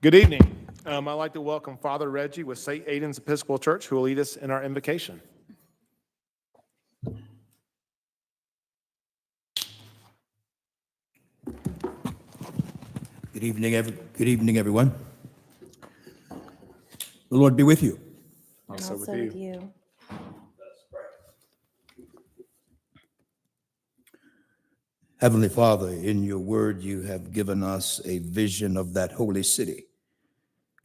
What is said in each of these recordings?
Good evening. I'd like to welcome Father Reggie with St. Aidan's Episcopal Church, who will lead us in our invocation. Good evening, everyone. The Lord be with you. Also with you. Heavenly Father, in your word you have given us a vision of that holy city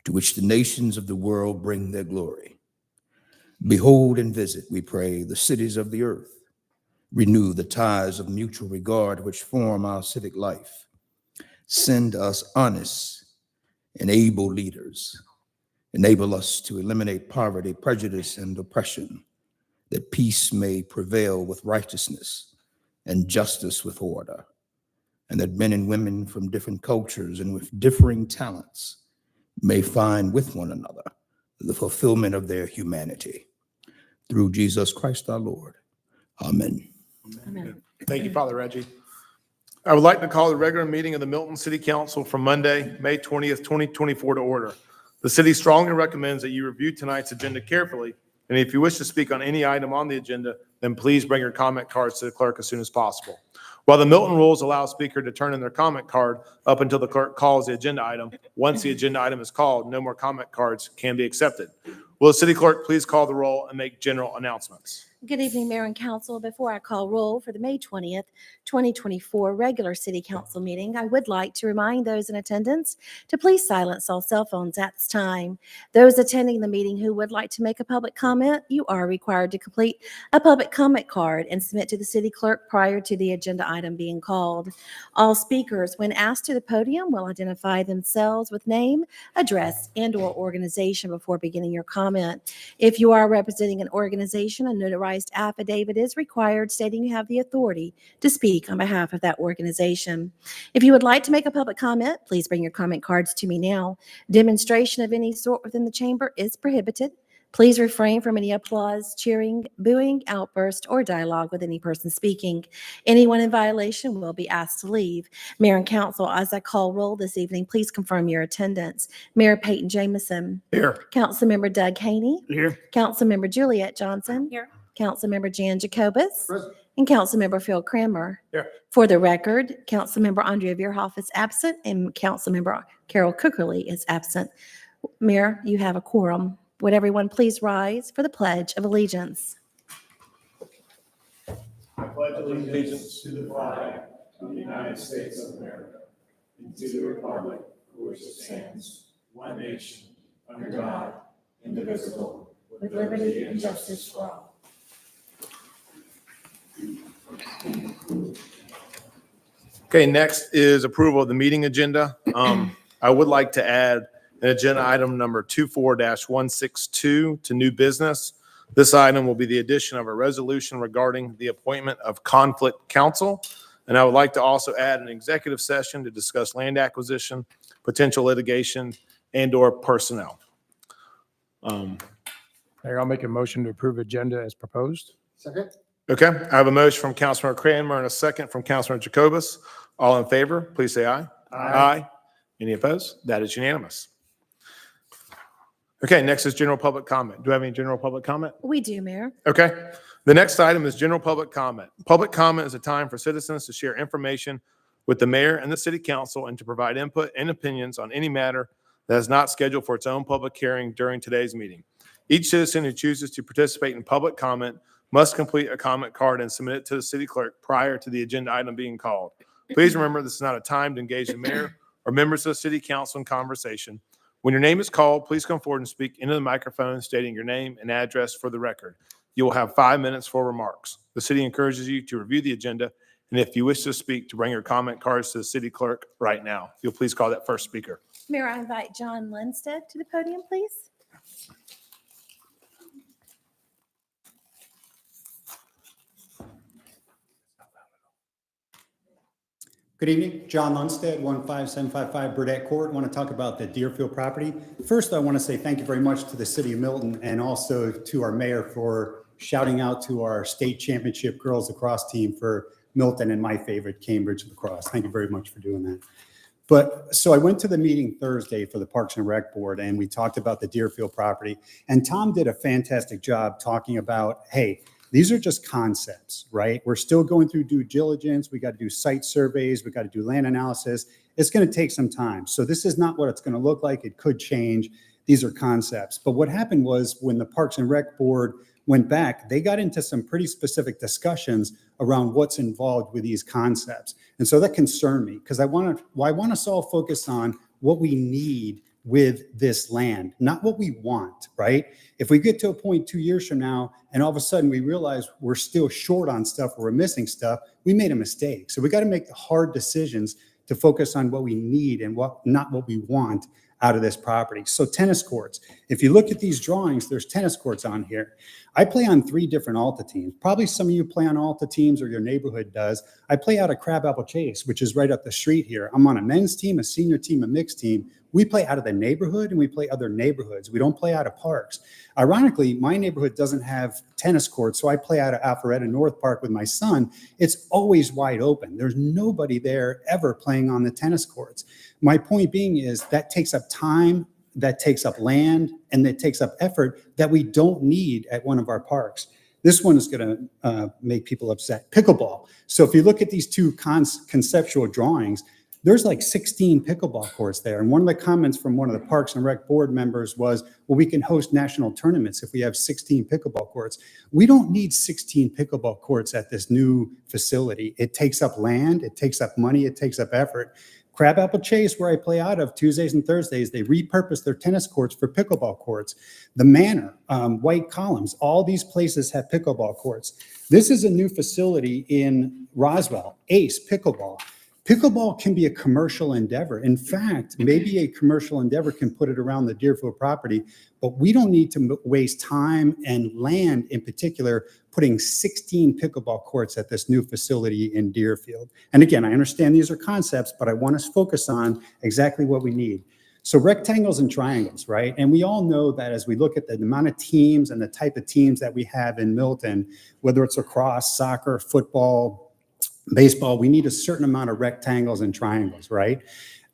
to which the nations of the world bring their glory. Behold and visit, we pray, the cities of the earth. Renew the ties of mutual regard which form our civic life. Send us honest and able leaders. Enable us to eliminate poverty, prejudice, and oppression, that peace may prevail with righteousness and justice with order, and that men and women from different cultures and with differing talents may find with one another the fulfillment of their humanity. Through Jesus Christ our Lord. Amen. Amen. Thank you, Father Reggie. I would like to call the regular meeting of the Milton City Council from Monday, May 20th, 2024 to order. The city strongly recommends that you review tonight's agenda carefully, and if you wish to speak on any item on the agenda, then please bring your comment cards to the clerk as soon as possible. While the Milton rules allow a speaker to turn in their comment card up until the clerk calls the agenda item, once the agenda item is called, no more comment cards can be accepted. Will the city clerk please call the roll and make general announcements? Good evening, Mayor and Council. Before I call roll for the May 20th, 2024 regular City Council meeting, I would like to remind those in attendance to please silence all cell phones at this time. Those attending the meeting who would like to make a public comment, you are required to complete a public comment card and submit to the city clerk prior to the agenda item being called. All speakers, when asked to the podium, will identify themselves with name, address, and/or organization before beginning your comment. If you are representing an organization, a notarized affidavit is required stating you have the authority to speak on behalf of that organization. If you would like to make a public comment, please bring your comment cards to me now. Demonstration of any sort within the chamber is prohibited. Please refrain from any applause, cheering, booing, outburst, or dialogue with any person speaking. Anyone in violation will be asked to leave. Mayor and Council, as I call roll this evening, please confirm your attendance. Mayor Peyton Jamison. Here. Councilmember Doug Haney. Here. Councilmember Juliet Johnson. Here. Councilmember Jan Jacobus. Present. And Councilmember Phil Cranmer. Here. For the record, Councilmember Andrea Veerhoff is absent and Councilmember Carol Cookerly is absent. Mayor, you have a quorum. Would everyone please rise for the Pledge of Allegiance? I pledge allegiance to the flag of the United States of America and to the republic for which it stands, one nation, under God, indivisible, with liberty and justice for all. Okay, next is approval of the meeting agenda. I would like to add an agenda item number 24-162 to new business. This item will be the addition of a resolution regarding the appointment of conflict counsel. And I would like to also add an executive session to discuss land acquisition, potential litigation, and/or personnel. Mayor, I'll make a motion to approve agenda as proposed. Second? Okay, I have a motion from Councilmember Cranmer and a second from Councilmember Jacobus. All in favor, please say aye. Aye. Any opposed? That is unanimous. Okay, next is general public comment. Do I have any general public comment? We do, Mayor. Okay. The next item is general public comment. Public comment is a time for citizens to share information with the mayor and the city council and to provide input and opinions on any matter that is not scheduled for its own public hearing during today's meeting. Each citizen who chooses to participate in public comment must complete a comment card and submit it to the city clerk prior to the agenda item being called. Please remember, this is not a time to engage the mayor or members of the city council in conversation. When your name is called, please come forward and speak into the microphone stating your name and address for the record. You will have 5 minutes for remarks. The city encourages you to review the agenda, and if you wish to speak, to bring your comment cards to the city clerk right now. If you'll please call that first speaker. Mayor, I invite John Lundstedt to the podium, please. Good evening, John Lundstedt, 15755 Burdette Court. I want to talk about the Deerfield property. First, I want to say thank you very much to the city of Milton and also to our mayor for shouting out to our state championship girls lacrosse team for Milton and my favorite, Cambridge lacrosse. Thank you very much for doing that. But so I went to the meeting Thursday for the Parks and Rec Board, and we talked about the Deerfield property. And Tom did a fantastic job talking about, hey, these are just concepts, right? We're still going through due diligence. We got to do site surveys. We got to do land analysis. It's going to take some time. So this is not what it's going to look like. It could change. These are concepts. But what happened was when the Parks and Rec Board went back, they got into some pretty specific discussions around what's involved with these concepts. And so that concerned me because I want us all focus on what we need with this land, not what we want, right? If we get to a point 2 years from now and all of a sudden we realize we're still short on stuff or we're missing stuff, we made a mistake. So we got to make the hard decisions to focus on what we need and not what we want out of this property. So tennis courts, if you look at these drawings, there's tennis courts on here. I play on 3 different Alta teams. Probably some of you play on Alta teams or your neighborhood does. I play out of Crabapple Chase, which is right up the street here. I'm on a men's team, a senior team, a mixed team. We play out of the neighborhood and we play other neighborhoods. We don't play out of parks. Ironically, my neighborhood doesn't have tennis courts, so I play out of Alpharetta North Park with my son. It's always wide open. There's nobody there ever playing on the tennis courts. My point being is that takes up time, that takes up land, and that takes up effort that we don't need at one of our parks. This one is going to make people upset. Pickleball. So if you look at these 2 conceptual drawings, there's like 16 pickleball courts there. And one of the comments from one of the Parks and Rec Board members was, well, we can host national tournaments if we have 16 pickleball courts. We don't need 16 pickleball courts at this new facility. It takes up land, it takes up money, it takes up effort. Crabapple Chase, where I play out of Tuesdays and Thursdays, they repurpose their tennis courts for pickleball courts. The Manor, White Columns, all these places have pickleball courts. This is a new facility in Roswell, Ace Pickleball. Pickleball can be a commercial endeavor. In fact, maybe a commercial endeavor can put it around the Deerfield property, but we don't need to waste time and land in particular putting 16 pickleball courts at this new facility in Deerfield. And again, I understand these are concepts, but I want us to focus on exactly what we need. So rectangles and triangles, right? And we all know that as we look at the amount of teams and the type of teams that we have in Milton, whether it's lacrosse, soccer, football, baseball, we need a certain amount of rectangles and triangles, right?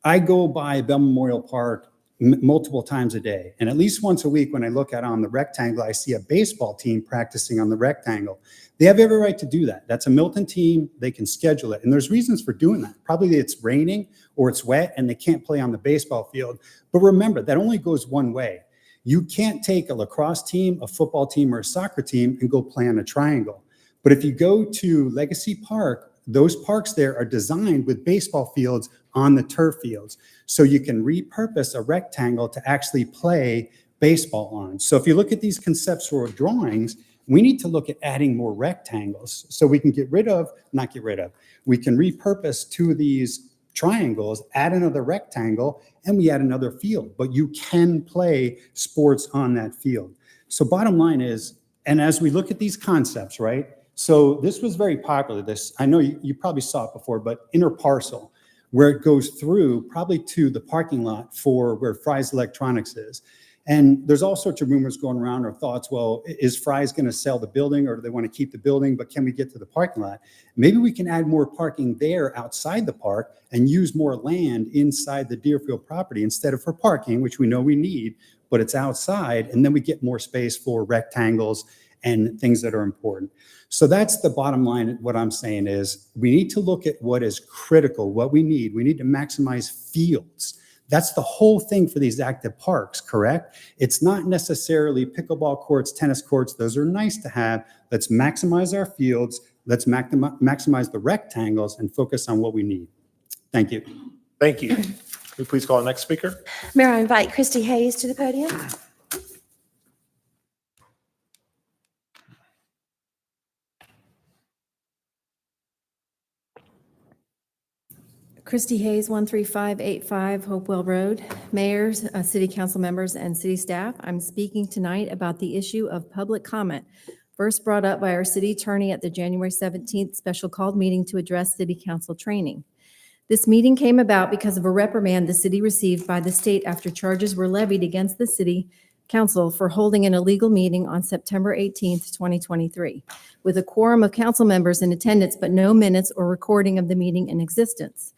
I go by Bell Memorial Park multiple times a day. And at least once a week when I look out on the rectangle, I see a baseball team practicing on the rectangle. They have every right to do that. That's a Milton team. They can schedule it. And there's reasons for doing that. Probably it's raining or it's wet and they can't play on the baseball field. But remember, that only goes one way. You can't take a lacrosse team, a football team, or a soccer team and go play on a triangle. But if you go to Legacy Park, those parks there are designed with baseball fields on the turf fields. So you can repurpose a rectangle to actually play baseball on. So if you look at these conceptual drawings, we need to look at adding more rectangles so we can we can repurpose 2 of these triangles, add another rectangle, and we add another field. But you can play sports on that field. So bottom line is, and as we look at these concepts, right? So this was very popular. This, I know you probably saw it before, but interparcel, where it goes through probably to the parking lot for where Fry's Electronics is. And there's all sorts of rumors going around or thoughts, well, is Fry's going to sell the building or do they want to keep the building, but can we get to the parking lot? Maybe we can add more parking there outside the park and use more land inside the Deerfield property instead of for parking, which we know we need, but it's outside. And then we get more space for rectangles and things that are important. So that's the bottom line. What I'm saying is we need to look at what is critical, what we need. We need to maximize fields. That's the whole thing for these active parks, correct? It's not necessarily pickleball courts, tennis courts. Those are nice to have. Let's maximize our fields. Let's maximize the rectangles and focus on what we need. Thank you. Thank you. Will you please call the next speaker? Mayor, I invite Christy Hayes to the podium. Christy Hayes, 13585 Hopewell Road. Mayors, city council members, and city staff, I'm speaking tonight about the issue of public comment, first brought up by our city attorney at the January 17th special called meeting to address city council training. This meeting came about because of a reprimand the city received by the state after charges were levied against the city council for holding an illegal meeting on September 18th, 2023, with a quorum of council members in attendance, but no minutes or recording of the meeting in existence.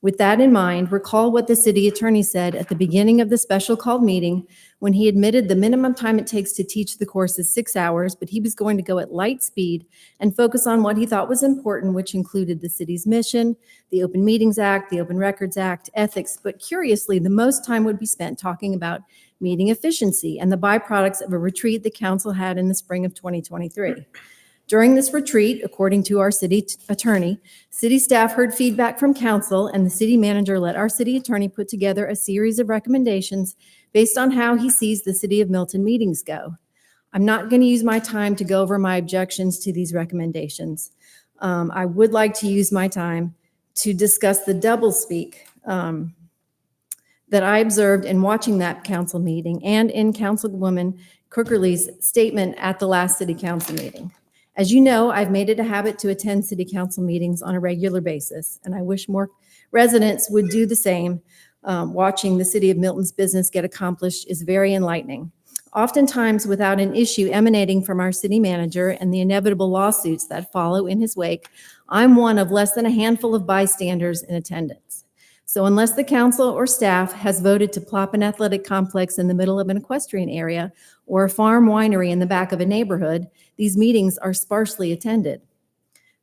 With that in mind, recall what the city attorney said at the beginning of the special called meeting when he admitted the minimum time it takes to teach the course is 6 hours, but he was going to go at light speed and focus on what he thought was important, which included the city's mission, the Open Meetings Act, the Open Records Act, ethics, but curiously, the most time would be spent talking about meeting efficiency and the byproducts of a retreat the council had in the spring of 2023. During this retreat, according to our city attorney, city staff heard feedback from council, and the city manager let our city attorney put together a series of recommendations based on how he sees the City of Milton meetings go. I'm not going to use my time to go over my objections to these recommendations. I would like to use my time to discuss the doublespeak that I observed in watching that council meeting and in Councilwoman Cookerly's statement at the last city council meeting. As you know, I've made it a habit to attend city council meetings on a regular basis, and I wish more residents would do the same. Watching the city of Milton's business get accomplished is very enlightening. Oftentimes without an issue emanating from our city manager and the inevitable lawsuits that follow in his wake, I'm one of less than a handful of bystanders in attendance. So unless the council or staff has voted to plop an athletic complex in the middle of an equestrian area or a farm winery in the back of a neighborhood, these meetings are sparsely attended.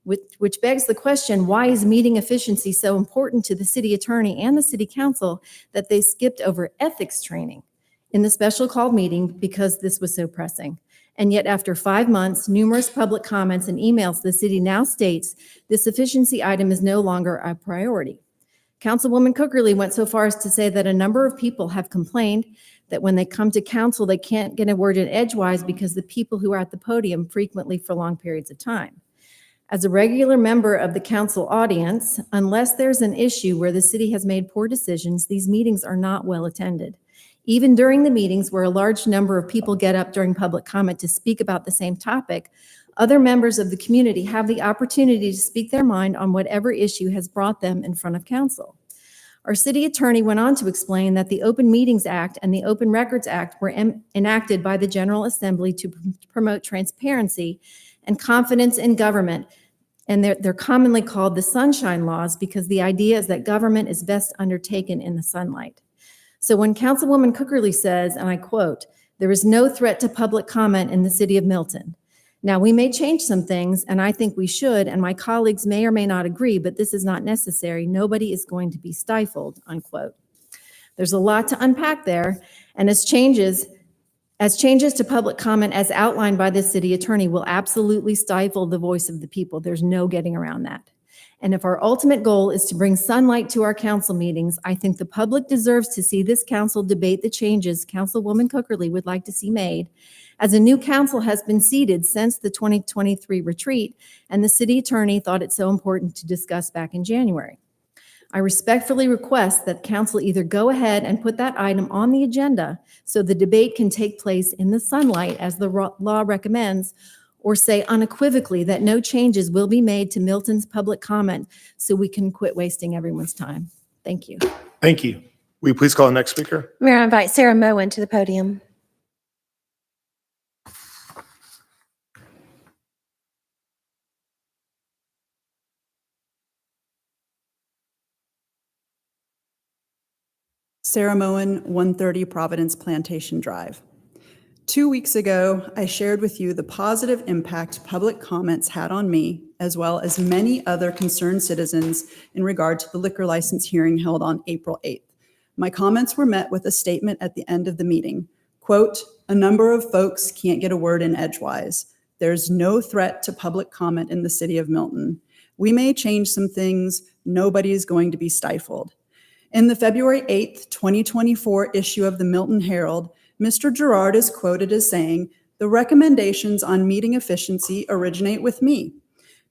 Which begs the question, why is meeting efficiency so important to the city attorney and the city council that they skipped over ethics training in the special called meeting because this was so pressing? And yet after 5 months, numerous public comments and emails, the city now states this efficiency item is no longer a priority. Councilwoman Cookerly went so far as to say that a number of people have complained that when they come to council, they can't get a word in edgewise because the people who are at the podium frequently for long periods of time. As a regular member of the council audience, unless there's an issue where the city has made poor decisions, these meetings are not well attended. Even during the meetings where a large number of people get up during public comment to speak about the same topic, other members of the community have the opportunity to speak their mind on whatever issue has brought them in front of council. Our city attorney went on to explain that the Open Meetings Act and the Open Records Act were enacted by the General Assembly to promote transparency and confidence in government. And they're commonly called the sunshine laws because the idea is that government is best undertaken in the sunlight. So when Councilwoman Cookerly says, and I quote, "There is no threat to public comment in the city of Milton." Now, we may change some things, and I think we should, and my colleagues may or may not agree, but this is not necessary. Nobody is going to be stifled, unquote. There's a lot to unpack there, and as changes to public comment as outlined by the city attorney will absolutely stifle the voice of the people. There's no getting around that. And if our ultimate goal is to bring sunlight to our council meetings, I think the public deserves to see this council debate the changes Councilwoman Cookerly would like to see made, as a new council has been seated since the 2023 retreat, and the city attorney thought it so important to discuss back in January. I respectfully request that council either go ahead and put that item on the agenda so the debate can take place in the sunlight as the law recommends, or say unequivocally that no changes will be made to Milton's public comment so we can quit wasting everyone's time. Thank you. Thank you. Will you please call the next speaker? Mayor, I invite Sarah Moen to the podium. Sarah Moen, 130 Providence Plantation Drive. 2 weeks ago, I shared with you the positive impact public comments had on me, as well as many other concerned citizens in regard to the liquor license hearing held on April 8th. My comments were met with a statement at the end of the meeting. Quote, "A number of folks can't get a word in edgewise. There's no threat to public comment in the city of Milton. We may change some things. Nobody's going to be stifled." In the February 8th, 2024 issue of the Milton Herald, Mr. Gerard is quoted as saying, "The recommendations on meeting efficiency originate with me."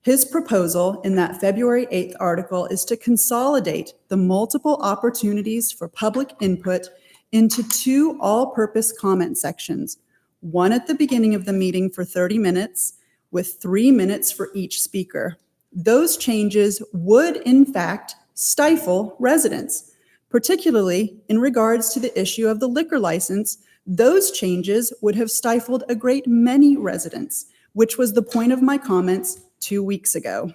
His proposal in that February 8th article is to consolidate the multiple opportunities for public input into 2 all-purpose comment sections, one at the beginning of the meeting for 30 minutes, with 3 minutes for each speaker. Those changes would, in fact, stifle residents. Particularly in regards to the issue of the liquor license, those changes would have stifled a great many residents, which was the point of my comments 2 weeks ago.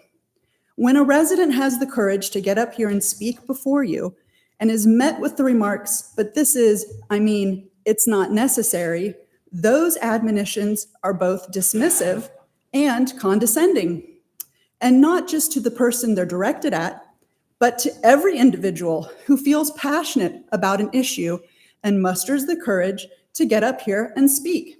When a resident has the courage to get up here and speak before you and is met with the remarks, but this is, it's not necessary, those admonitions are both dismissive and condescending. And not just to the person they're directed at, but to every individual who feels passionate about an issue and musters the courage to get up here and speak.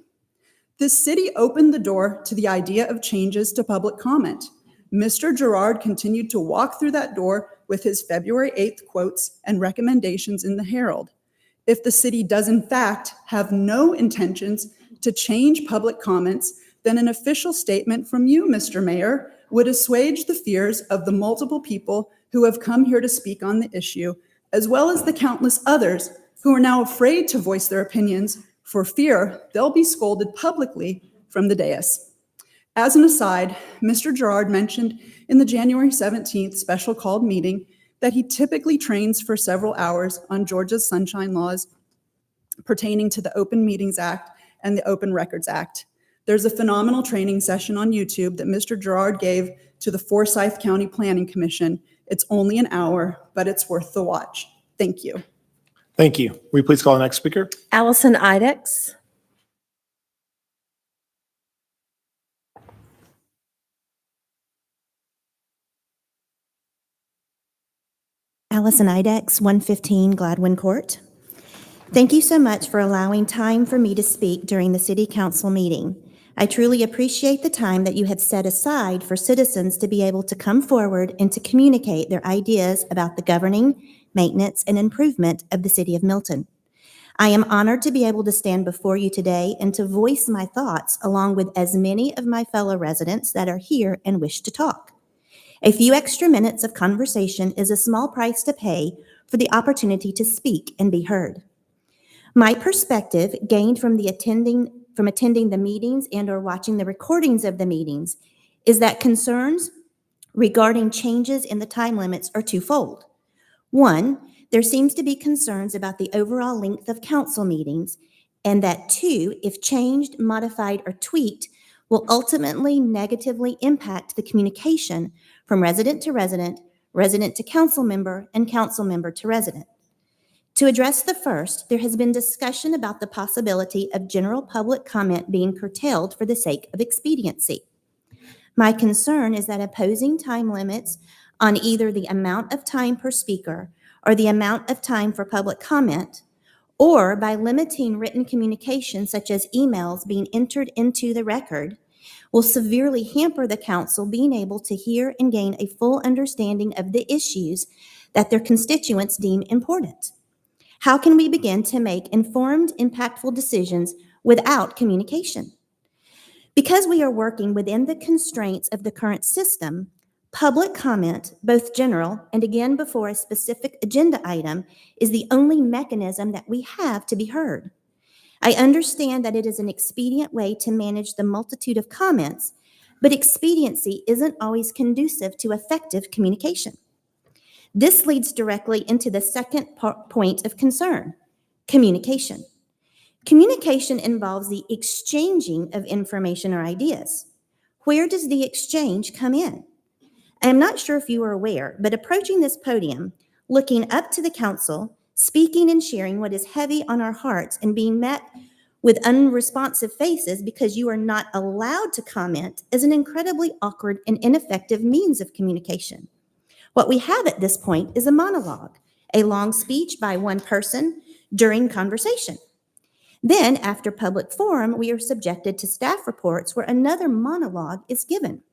The city opened the door to the idea of changes to public comment. Mr. Gerard continued to walk through that door with his February 8th quotes and recommendations in the Herald. If the city does in fact have no intentions to change public comments, then an official statement from you, Mr. Mayor, would assuage the fears of the multiple people who have come here to speak on the issue, as well as the countless others who are now afraid to voice their opinions for fear they'll be scolded publicly from the dais. As an aside, Mr. Gerard mentioned in the January 17th special called meeting that he typically trains for several hours on Georgia's sunshine laws pertaining to the Open Meetings Act and the Open Records Act. There's a phenomenal training session on YouTube that Mr. Gerard gave to the Forsyth County Planning Commission. It's only an hour, but it's worth the watch. Thank you. Thank you. Will you please call the next speaker? Allison Idix. Allison Idex, 115 Gladwin Court. Thank you so much for allowing time for me to speak during the City Council meeting. I truly appreciate the time that you have set aside for citizens to be able to come forward and to communicate their ideas about the governing, maintenance, and improvement of the City of Milton. I am honored to be able to stand before you today and to voice my thoughts along with as many of my fellow residents that are here and wish to talk. A few extra minutes of conversation is a small price to pay for the opportunity to speak and be heard. My perspective, gained from attending the meetings and or watching the recordings of the meetings, is that concerns regarding changes in the time limits are twofold. One, there seems to be concerns about the overall length of council meetings, and that two, if changed, modified, or tweaked, will ultimately negatively impact the communication from resident to resident, resident to council member, and council member to resident. To address the first, there has been discussion about the possibility of general public comment being curtailed for the sake of expediency. My concern is that imposing time limits on either the amount of time per speaker or the amount of time for public comment, or by limiting written communication such as emails being entered into the record, will severely hamper the council being able to hear and gain a full understanding of the issues that their constituents deem important. How can we begin to make informed, impactful decisions without communication? Because we are working within the constraints of the current system, public comment, both general and again before a specific agenda item, is the only mechanism that we have to be heard. I understand that it is an expedient way to manage the multitude of comments, but expediency isn't always conducive to effective communication. This leads directly into the second point of concern, communication. Communication involves the exchanging of information or ideas. Where does the exchange come in? I am not sure if you are aware, but approaching this podium, looking up to the council, speaking and sharing what is heavy on our hearts, and being met with unresponsive faces because you are not allowed to comment is an incredibly awkward and ineffective means of communication. What we have at this point is a monologue, a long speech by one person during conversation. Then, after public forum, we are subjected to staff reports where another monologue is given.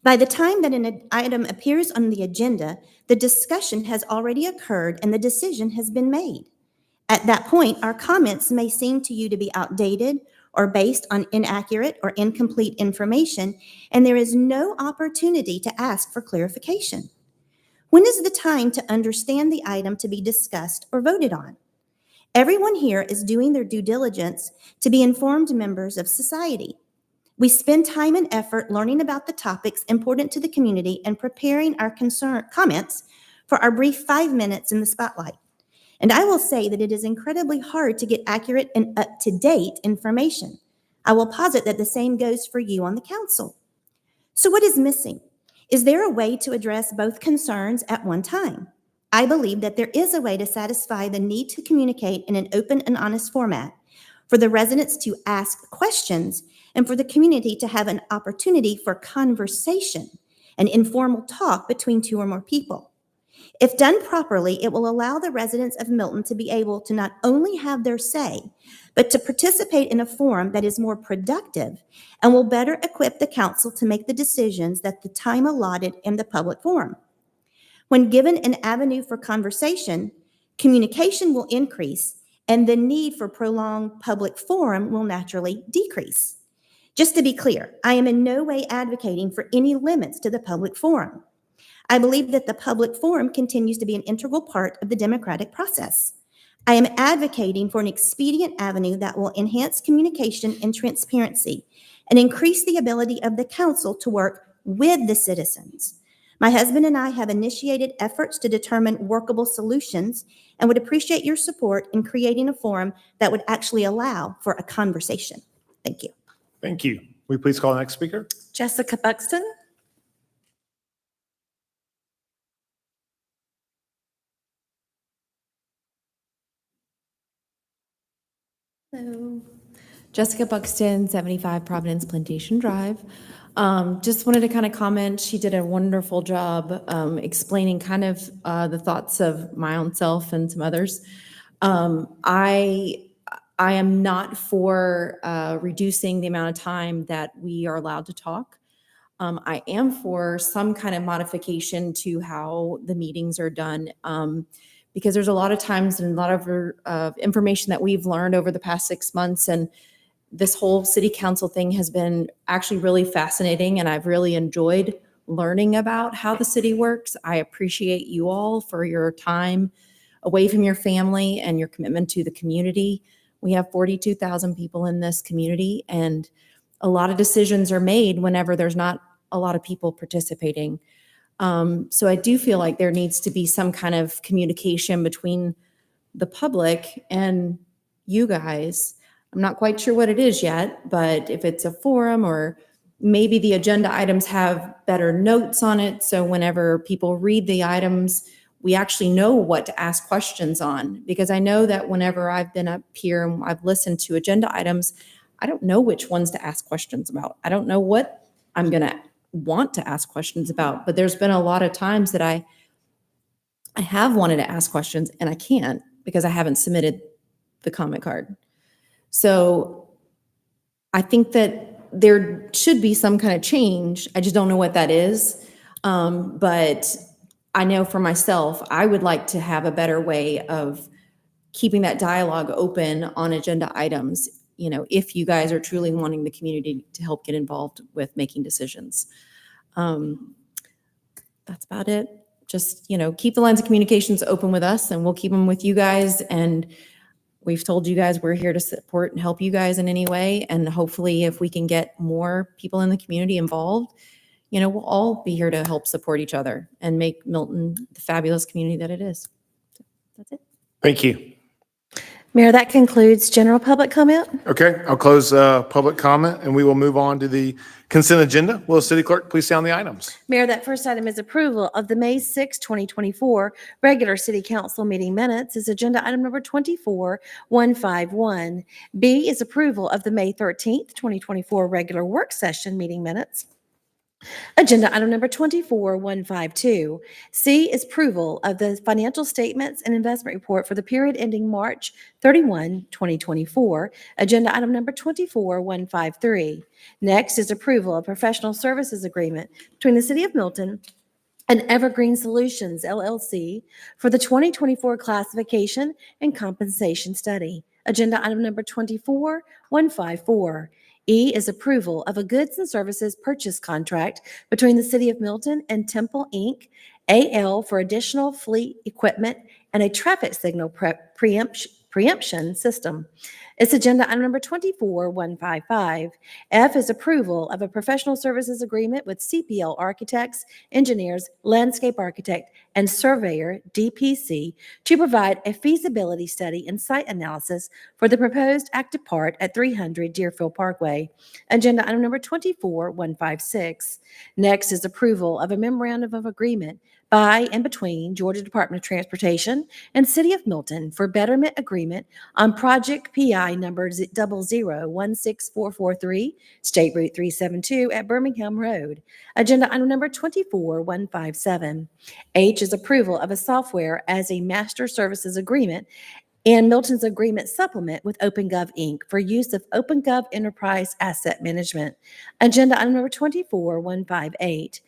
By the time that an item appears on the agenda, the discussion has already occurred and the decision has been made. At that point, our comments may seem to you to be outdated or based on inaccurate or incomplete information, and there is no opportunity to ask for clarification. When is the time to understand the item to be discussed or voted on? Everyone here is doing their due diligence to be informed members of society. We spend time and effort learning about the topics important to the community and preparing our comments for our brief 5 minutes in the spotlight. And I will say that it is incredibly hard to get accurate and up-to-date information. I will posit that the same goes for you on the council. So what is missing? Is there a way to address both concerns at one time? I believe that there is a way to satisfy the need to communicate in an open and honest format, for the residents to ask questions, and for the community to have an opportunity for conversation, an informal talk between two or more people. If done properly, it will allow the residents of Milton to be able to not only have their say, but to participate in a forum that is more productive and will better equip the council to make the decisions that the time allotted in the public forum. When given an avenue for conversation, communication will increase and the need for prolonged public forum will naturally decrease. Just to be clear, I am in no way advocating for any limits to the public forum. I believe that the public forum continues to be an integral part of the democratic process. I am advocating for an expedient avenue that will enhance communication and transparency and increase the ability of the council to work with the citizens. My husband and I have initiated efforts to determine workable solutions and would appreciate your support in creating a forum that would actually allow for a conversation. Thank you. Thank you. Will you please call the next speaker? Jessica Buxton. Hello. Jessica Buxton, 75 Providence Plantation Drive. Just wanted to kind of comment. She did a wonderful job explaining kind of the thoughts of my own self and some others. I am not for reducing the amount of time that we are allowed to talk. I am for some kind of modification to how the meetings are done. Because there's a lot of times and a lot of information that we've learned over the past 6 months. And this whole city council thing has been actually really fascinating. And I've really enjoyed learning about how the city works. I appreciate you all for your time away from your family and your commitment to the community. We have 42,000 people in this community, and a lot of decisions are made whenever there's not a lot of people participating. So I do feel like there needs to be some kind of communication between the public and you guys. I'm not quite sure what it is yet, but if it's a forum or maybe the agenda items have better notes on it, so whenever people read the items, we actually know what to ask questions on. Because I know that whenever I've been up here and I've listened to agenda items, I don't know which ones to ask questions about. I don't know what I'm going to want to ask questions about, but there's been a lot of times that I have wanted to ask questions and I can't because I haven't submitted the comment card. So I think that there should be some kind of change. I just don't know what that is. But I know for myself, I would like to have a better way of keeping that dialogue open on agenda items, you know, if you guys are truly wanting the community to help get involved with making decisions. That's about it. Just, you know, keep the lines of communications open with us and we'll keep them with you guys. And we've told you guys we're here to support and help you guys in any way. And hopefully if we can get more people in the community involved, you know, we'll all be here to help support each other and make Milton the fabulous community that it is. So that's it. Thank you. Mayor, that concludes general public comment. Okay, I'll close public comment and we will move on to the consent agenda. Will the city clerk please sound the items? Mayor, that first item is approval of the May 6, 2024 regular city council meeting minutes. Is agenda item number 24151. B is approval of the May 13th, 2024 regular work session meeting minutes. Agenda item number 24152. C is approval of the financial statements and investment report for the period ending March 31, 2024. Agenda item number 24153. Next is approval of professional services agreement between the City of Milton and Evergreen Solutions, LLC, for the 2024 classification and compensation study. Agenda item number 24154. E is approval of a goods and services purchase contract between the City of Milton and Temple Inc., AL, for additional fleet equipment and a traffic signal preemption system. It's agenda item number 24155. F is approval of a professional services agreement with CPL Architects, Engineers, Landscape Architect, and Surveyor, DPC, to provide a feasibility study and site analysis for the proposed active part at 300 Deerfield Parkway. Agenda item number 24156. Next is approval of a memorandum of agreement by and between Georgia Department of Transportation and City of Milton for betterment agreement on project PI number 0016443, State Route 372 at Birmingham Road. Agenda item number 24157. H is approval of a software as a master services agreement and Milton's agreement supplement with OpenGov Inc. for use of OpenGov Enterprise Asset Management. Agenda item number 24158.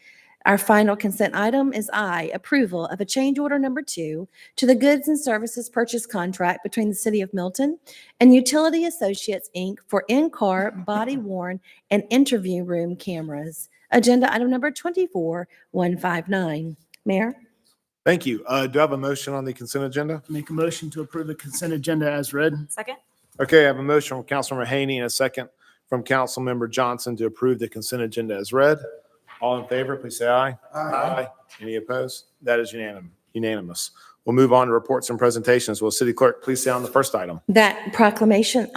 Our final consent item is I, approval of a change order number 2 to the goods and services purchase contract between the City of Milton and Utility Associates, Inc. for in-car, body-worn, and interview room cameras. Agenda item number 24159. Mayor? Thank you. Do I have a motion on the consent agenda? Make a motion to approve the consent agenda as read. Second. Okay, I have a motion from Councilmember Haney and a second from Councilmember Johnson to approve the consent agenda as read. All in favor, please say aye. Aye. Any opposed? That is unanimous. We'll move on to reports and presentations. Will City Clerk please say on the first item? That presentation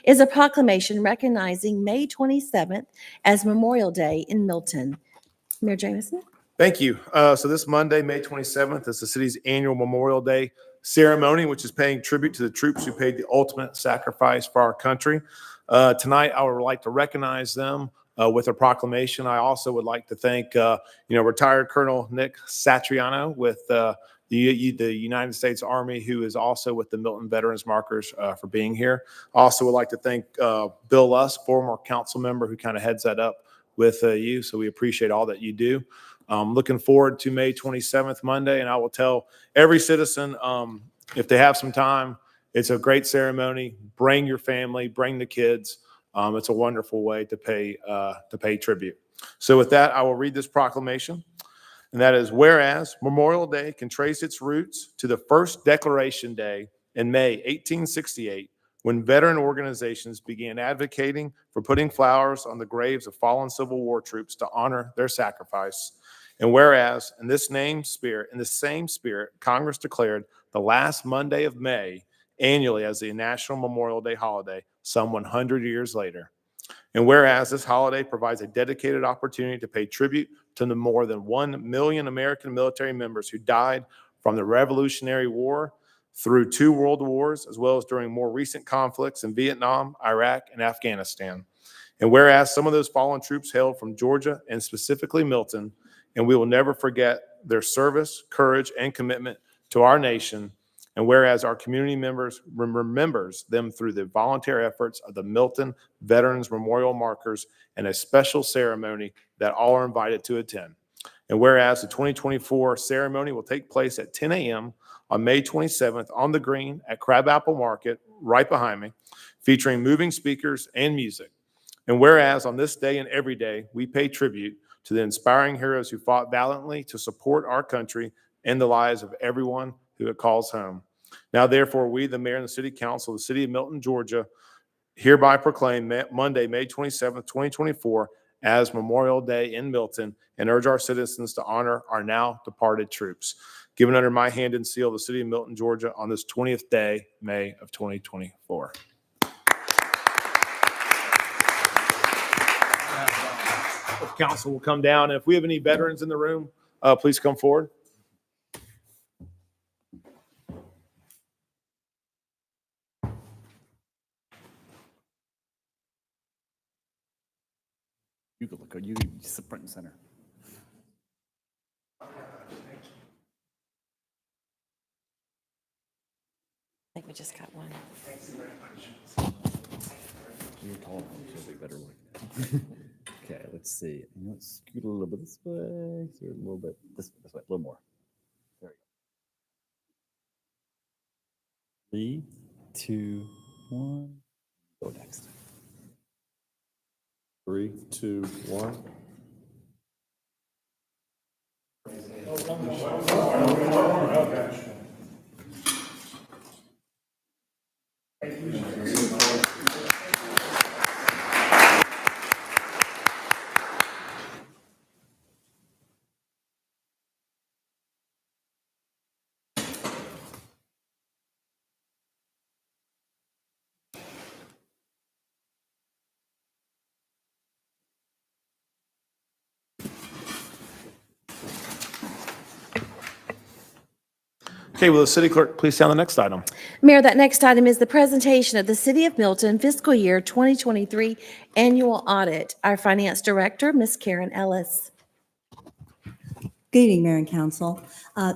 is a proclamation recognizing May 27th as Memorial Day in Milton. Mayor Jameson? Thank you. So this Monday, May 27th, is the city's annual Memorial Day ceremony, which is paying tribute to the troops who paid the ultimate sacrifice for our country. Tonight, I would like to recognize them with a proclamation. I also would like to thank, retired Colonel Nick Satriano with the United States Army, who is also with the Milton Veterans Markers for being here. Also would like to thank Bill Lusk, former council member, who kind of heads that up with you. So we appreciate all that you do. Looking forward to May 27th, Monday, and I will tell every citizen, if they have some time, it's a great ceremony. Bring your family, bring the kids. It's a wonderful way to pay tribute. So with that, I will read this proclamation, and that is, whereas Memorial Day can trace its roots to the first Declaration Day in May 1868, when veteran organizations began advocating for putting flowers on the graves of fallen Civil War troops to honor their sacrifice. And whereas in the same spirit, Congress declared the last Monday of May annually as the National Memorial Day holiday some 100 years later. And whereas this holiday provides a dedicated opportunity to pay tribute to the more than 1 million American military members who died from the Revolutionary War through 2 world wars, as well as during more recent conflicts in Vietnam, Iraq, and Afghanistan. And whereas some of those fallen troops hailed from Georgia and specifically Milton, and we will never forget their service, courage, and commitment to our nation. And whereas our community remembers them through the voluntary efforts of the Milton Veterans Memorial Markers and a special ceremony that all are invited to attend. And whereas the 2024 ceremony will take place at 10 a.m. on May 27th on the green at Crabapple Market, right behind me, featuring moving speakers and music. And whereas on this day and every day, we pay tribute to the inspiring heroes who fought valiantly to support our country and the lives of everyone who it calls home. Now, therefore, we, the mayor and the city council of the city of Milton, Georgia, hereby proclaim Monday, May 27th, 2024, as Memorial Day in Milton, and urge our citizens to honor our now departed troops. Given under my hand and seal of the city of Milton, Georgia, on this 20th day, May of 2024. Council will come down. And if we have any veterans in the room, please come forward. You could look good. You could sit front and center. I think we just got one. You're tall, so it'll be better look. Okay, let's see. Let's scoot a little bit this way. Scoot a little bit this way, a little more. There we go. 3, 2, 1. Go next. 3, 2, 1. Okay, will the city clerk please sound the next item? Mayor, that next item is the presentation of the City of Milton fiscal year 2023 annual audit. Our finance director, Ms. Karen Ellis. Good evening, Mayor and Council.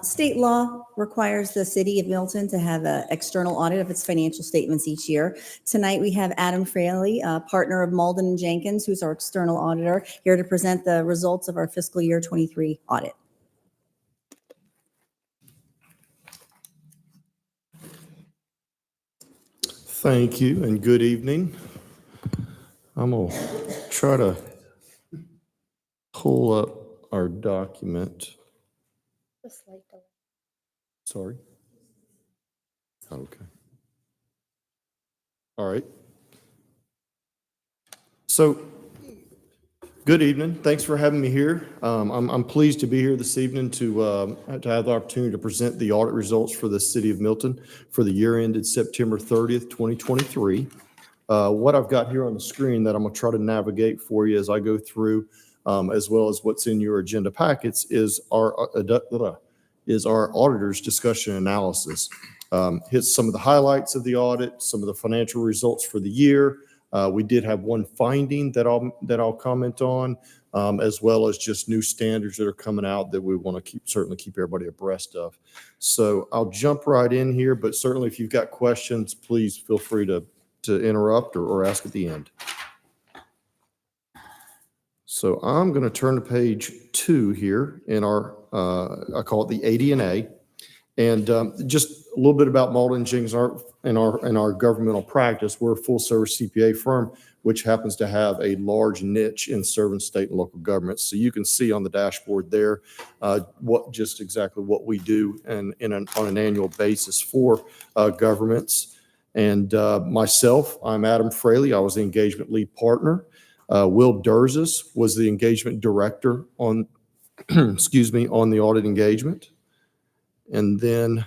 State law requires the City of Milton to have an external audit of its financial statements each year. Tonight, we have Adam Fraley, a partner of Malden and Jenkins, who's our external auditor, here to present the results of our fiscal year 23 audit. Thank you and good evening. I'm going to try to pull up our document. Sorry. Okay. All right. So, good evening. Thanks for having me here. I'm pleased to be here this evening to have the opportunity to present the audit results for the City of Milton for the year ended September 30th, 2023. What I've got here on the screen that I'm going to try to navigate for you as I go through, as well as what's in your agenda packets, is our auditor's discussion analysis. Hits some of the highlights of the audit, some of the financial results for the year. We did have one finding that I'll comment on, as well as just new standards that are coming out that we want to certainly keep everybody abreast of. So I'll jump right in here, but certainly if you've got questions, please feel free to interrupt or ask at the end. So I'm going to turn to page 2 here in our, I call it the AD&A. And just a little bit about Malden Jenkins in our governmental practice. We're a full service CPA firm, which happens to have a large niche in serving state and local governments. So you can see on the dashboard there just exactly what we do on an annual basis for governments. And myself, I'm Adam Fraley. I was the engagement lead partner. Will Durzis was the engagement director on, excuse me, on the audit engagement. And then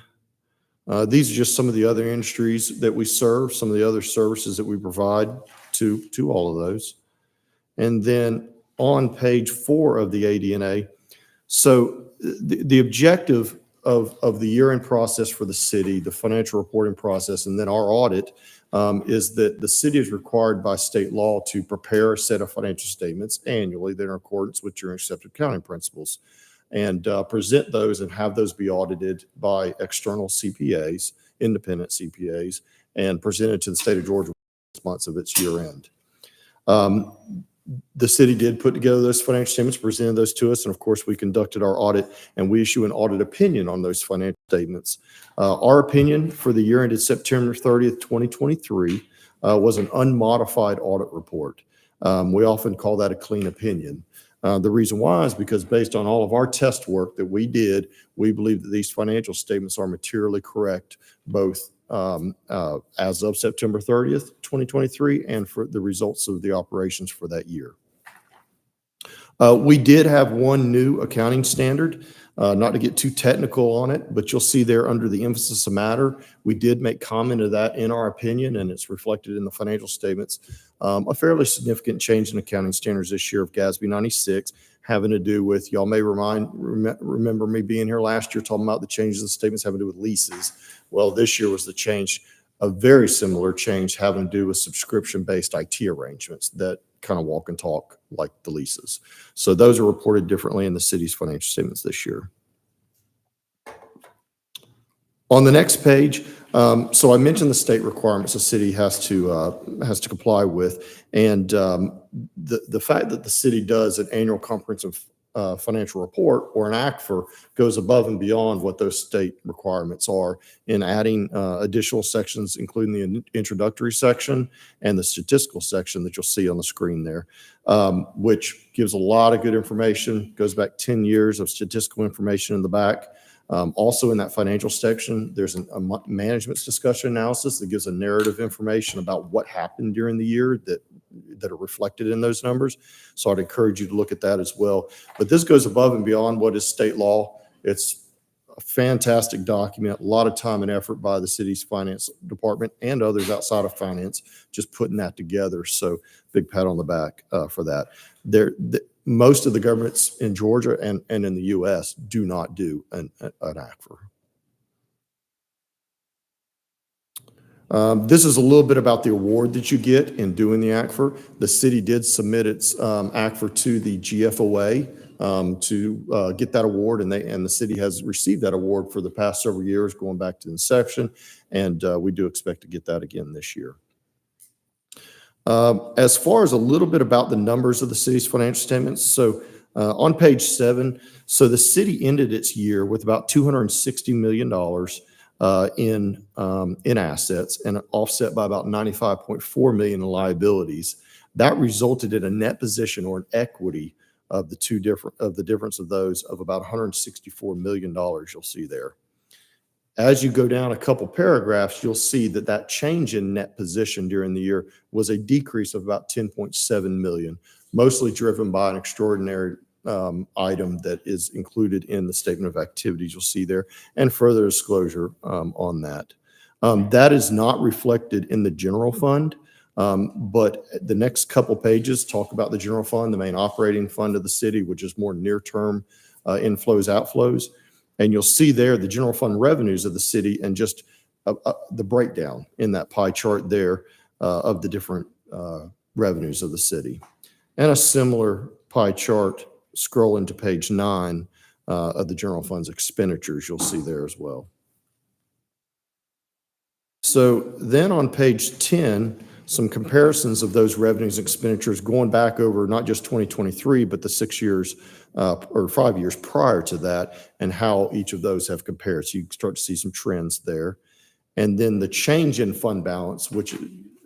these are just some of the other industries that we serve, some of the other services that we provide to all of those. And then on page 4 of the AD&A, so the objective of the year-end process for the city, the financial reporting process, and then our audit is that the city is required by state law to prepare a set of financial statements annually that are in accordance with your accepted accounting principles, and present those and have those be audited by external CPAs, independent CPAs, and presented to the state of Georgia 6 months of its year end. The city did put together those financial statements, presented those to us, and of course we conducted our audit and we issue an audit opinion on those financial statements. Our opinion for the year ended September 30th, 2023 was an unmodified audit report. We often call that a clean opinion. The reason why is because based on all of our test work that we did, we believe that these financial statements are materially correct, both as of September 30th, 2023, and for the results of the operations for that year. We did have one new accounting standard, not to get too technical on it, but you'll see there under the emphasis of matter, we did make comment of that in our opinion, and it's reflected in the financial statements. A fairly significant change in accounting standards this year of GASB 96, having to do with, y'all may remember me being here last year talking about the changes in the statements having to do with leases. Well, this year was the change, a very similar change having to do with subscription-based IT arrangements that kind of walk and talk like the leases. So those are reported differently in the city's financial statements this year. On the next page, so I mentioned the state requirements the city has to comply with, and the fact that the city does an annual comprehensive financial report, or an ACFR, goes above and beyond what those state requirements are in adding additional sections, including the introductory section and the statistical section that you'll see on the screen there, which gives a lot of good information, goes back 10 years of statistical information in the back. Also in that financial section, there's a management's discussion analysis that gives a narrative information about what happened during the year that are reflected in those numbers. So I'd encourage you to look at that as well. But this goes above and beyond what is state law. It's a fantastic document, a lot of time and effort by the city's finance department and others outside of finance, just putting that together. So big pat on the back for that. Most of the governments in Georgia and in the U.S. do not do an ACFR. This is a little bit about the award that you get in doing the ACFR. The city did submit its ACFR to the GFOA to get that award, and the city has received that award for the past several years, going back to inception, and we do expect to get that again this year. As far as a little bit about the numbers of the city's financial statements, so on page 7, so the city ended its year with about $260 million in assets, and offset by about $95.4 million in liabilities. That resulted in a net position, or an equity, of the difference of those, of about $164 million. You'll see there. As you go down a couple paragraphs, you'll see that change in net position during the year was a decrease of about $10.7 million, mostly driven by an extraordinary item that is included in the statement of activities you'll see there, and further disclosure on that. That is not reflected in the general fund, but the next couple pages talk about the general fund, the main operating fund of the city, which is more near-term inflows, outflows. And you'll see there the general fund revenues of the city, and just the breakdown in that pie chart there of the different revenues of the city. And a similar pie chart scrolling to page 9 of the general fund's expenditures, you'll see there as well. So then on page 10, some comparisons of those revenues and expenditures going back over not just 2023, but the 6 years or 5 years prior to that, and how each of those have compared. So you can start to see some trends there. And then the change in fund balance, which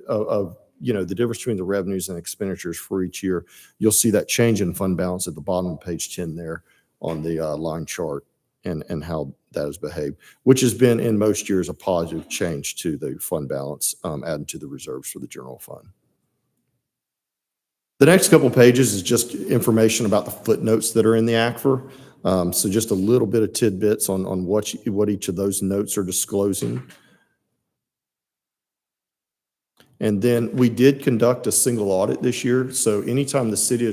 of the difference between the revenues and expenditures for each year, you'll see that change in fund balance at the bottom of page 10 there on the line chart, and how that has behaved, which has been in most years a positive change to the fund balance, added to the reserves for the general fund. The next couple pages is just information about the footnotes that are in the ACFR. So just a little bit of tidbits on what each of those notes are disclosing. And then we did conduct a single audit this year. So anytime the city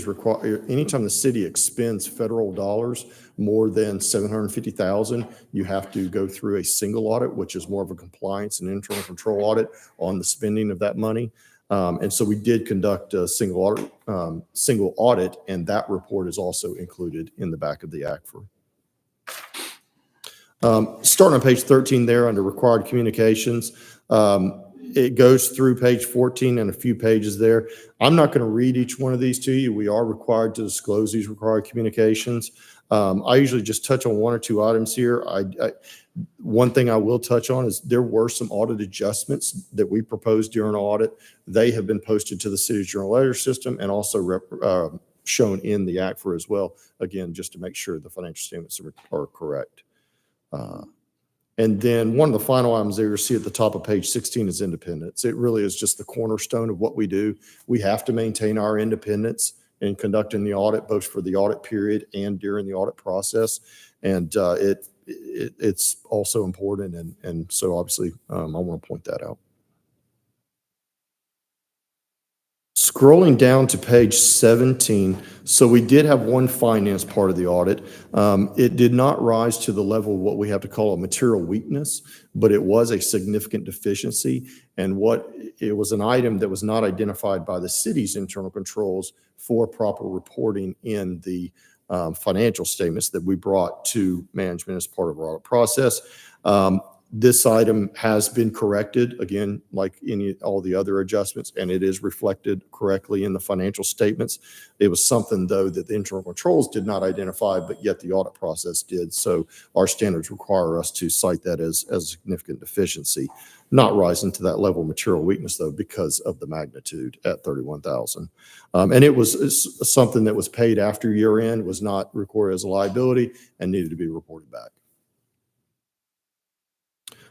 expends federal dollars more than $750,000, you have to go through a single audit, which is more of a compliance and internal control audit on the spending of that money. And so we did conduct a single audit, and that report is also included in the back of the ACFR. Starting on page 13 there under required communications, it goes through page 14 and a few pages there. I'm not going to read each one of these to you. We are required to disclose these required communications. I usually just touch on one or two items here. One thing I will touch on is there were some audit adjustments that we proposed during our audit. They have been posted to the city's journal letter system, and also shown in the ACFR as well, again, just to make sure the financial statements are correct. And then one of the final items there you see at the top of page 16 is independence. It really is just the cornerstone of what we do. We have to maintain our independence in conducting the audit, both for the audit period and during the audit process. And it's also important. And so obviously I want to point that out. Scrolling down to page 17, so we did have one finance part of the audit. It did not rise to the level of what we have to call a material weakness, but it was a significant deficiency. And it was an item that was not identified by the city's internal controls for proper reporting in the financial statements that we brought to management as part of our audit process. This item has been corrected, again, like all the other adjustments, and it is reflected correctly in the financial statements. It was something, though, that the internal controls did not identify, but yet the audit process did. So our standards require us to cite that as a significant deficiency, not rising to that level of material weakness, though, because of the magnitude at $31,000. And it was something that was paid after year end, was not recorded as a liability, and needed to be reported back.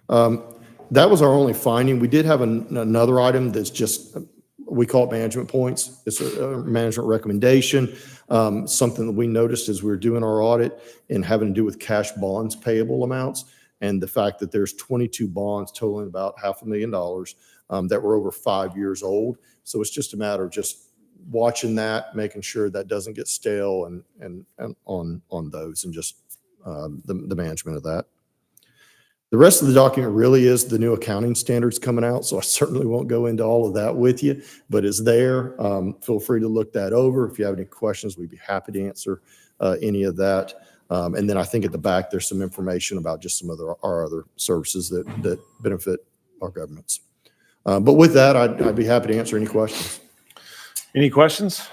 That was our only finding. We did have another item that's just, we call it management points. It's a management recommendation, something that we noticed as we were doing our audit and having to do with cash bonds payable amounts, and the fact that there's 22 bonds totaling about $500,000 that were over 5 years old. So it's just a matter of just watching that, making sure that doesn't get stale and on those, and just the management of that. The rest of the document really is the new accounting standards coming out, so I certainly won't go into all of that with you, but it's there. Feel free to look that over. If you have any questions, we'd be happy to answer any of that. And then I think at the back, there's some information about just some our other services that benefit our governments. But with that, I'd be happy to answer any questions. Any questions?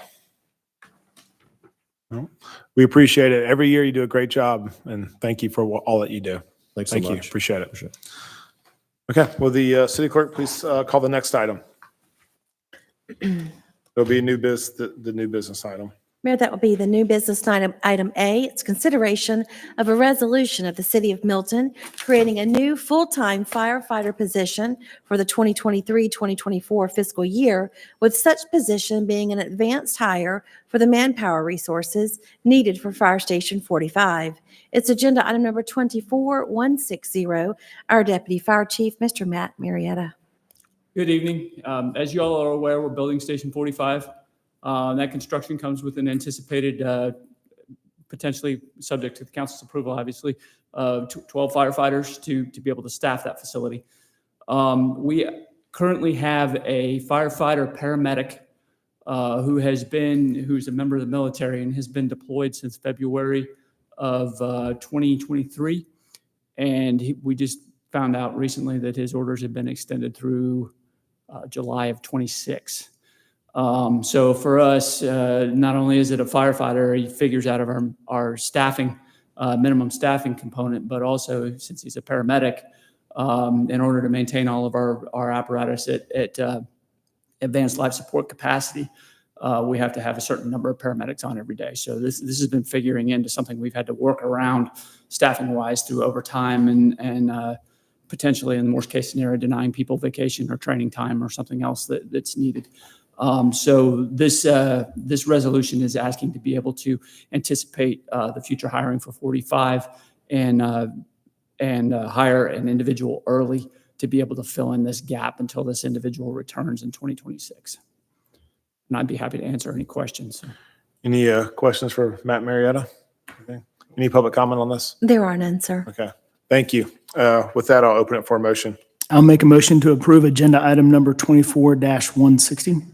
No? We appreciate it. Every year you do a great job, and thank you for all that you do. Thanks so Thank you. much. Appreciate it. Okay, will the city clerk please call the next item? There'll be a new the new business item. Mayor, that will be the new business item A. It's consideration of a resolution of the City of Milton creating a new full-time firefighter position for the 2023-2024 fiscal year, with such position being an advanced hire for the manpower resources needed for Fire Station 45. It's agenda item number 24160. Our Deputy Fire Chief, Mr. Matt Marietta. Good evening. As you all are aware, we're building Station 45. That construction comes with an anticipated, potentially subject to the council's approval, obviously, 12 firefighters to be able to staff that facility. We currently have a firefighter paramedic who's a member of the military and has been deployed since February of 2023. And we just found out recently that his orders have been extended through July of 26. So for us, not only is it a firefighter, he figures out of our staffing, minimum staffing component, but also since he's a paramedic, in order to maintain all of our apparatus at advanced life support capacity, we have to have a certain number of paramedics on every day. So this has been figuring into something we've had to work around staffing wise through overtime and potentially in the worst case scenario, denying people vacation or training time or something else that's needed. So this resolution is asking to be able to anticipate the future hiring for 45 and hire an individual early to be able to fill in this gap until this individual returns in 2026. And I'd be happy to answer any questions. Any questions for Matt Marietta? Okay. Any public comment on this? There are none, sir. Okay, thank you. With that, I'll open it for a motion. I'll make a motion to approve agenda item number 24-160.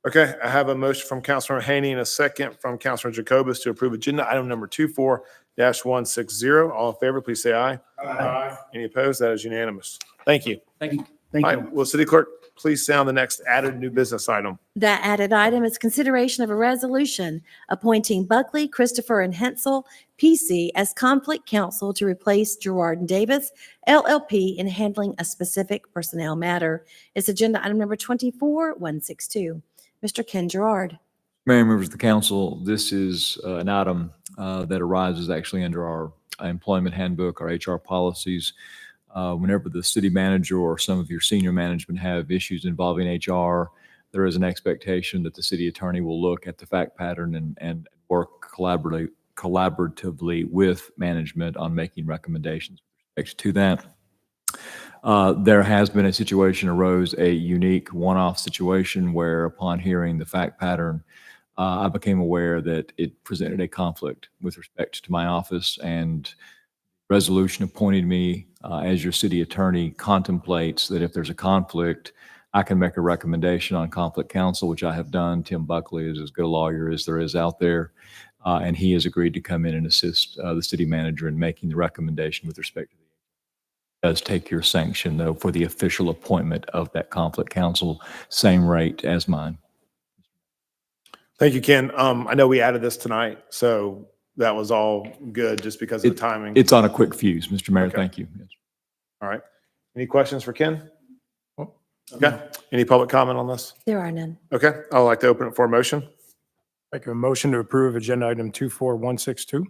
Okay, I have a motion from Councilor Haney and a second from Councilor Jacobus to approve agenda item number 24-160. All in favor, please say aye. Aye. Any opposed? That is unanimous. Thank you. Thank you. Thank All you. right, will City Clerk please sound the next added new business item? That added item is consideration of a resolution appointing Buckley, Christopher, and Hensel, PC, as conflict counsel to replace Gerard and Davis, LLP, in handling a specific personnel matter. It's agenda item number 24-162. Mr. Ken Gerard. Mayor, members of the council, this is an item that arises actually under our employment handbook, our HR policies. Whenever the city manager or some of your senior management have issues involving HR, there is an expectation that the city attorney will look at the fact pattern and work collaboratively with management on making recommendations with respect to that. There has been a situation arose, a unique one-off situation where upon hearing the fact pattern, I became aware that it presented a conflict with respect to my office, and resolution appointed me as your city attorney contemplates that if there's a conflict, I can make a recommendation on conflict counsel, which I have done. Tim Buckley is as good a lawyer as there is out there, and he has agreed to come in and assist the city manager in making the recommendation with respect to the does take your sanction, though, for the official appointment of that conflict counsel, same rate as mine. Thank you, Ken. I know we added this tonight, so that was all good just because of the timing. It's on a quick fuse, Mr. Mayor. Okay. Thank you. Yes. All right. Any questions for Ken? Okay. Any public comment on this? There are none. Okay. I'd like to open it for a motion. Make a motion to approve agenda item 24162.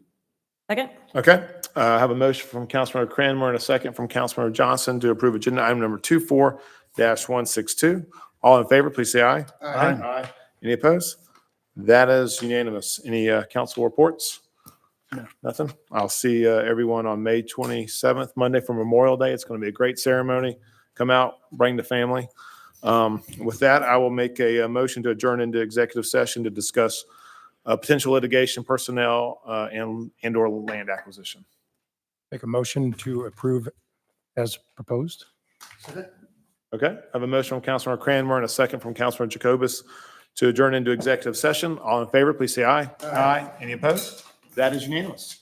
Second. Okay. I have a motion from Councilmember Cranmer and a second from Councilmember Johnson to approve agenda item number 24-162. All in favor, please say aye. Aye. Any opposed? That is unanimous. Any council reports? No. Nothing? I'll see everyone on May 27th, Monday for Memorial Day. It's going to be a great ceremony. Come out, bring the family. With that, I will make a motion to adjourn into executive session to discuss potential litigation, personnel, and/or land acquisition. Make a motion to approve as proposed. Okay, I have a motion from Councilor Cranmer and a second from Councilor Jacobus to adjourn into executive session. All in favor, please say aye. Aye. Any opposed? That is unanimous.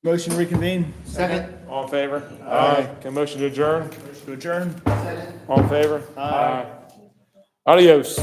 Motion to reconvene? Second. All in favor? Aye. Can motion to adjourn? To adjourn? All in favor? Aye. Adios.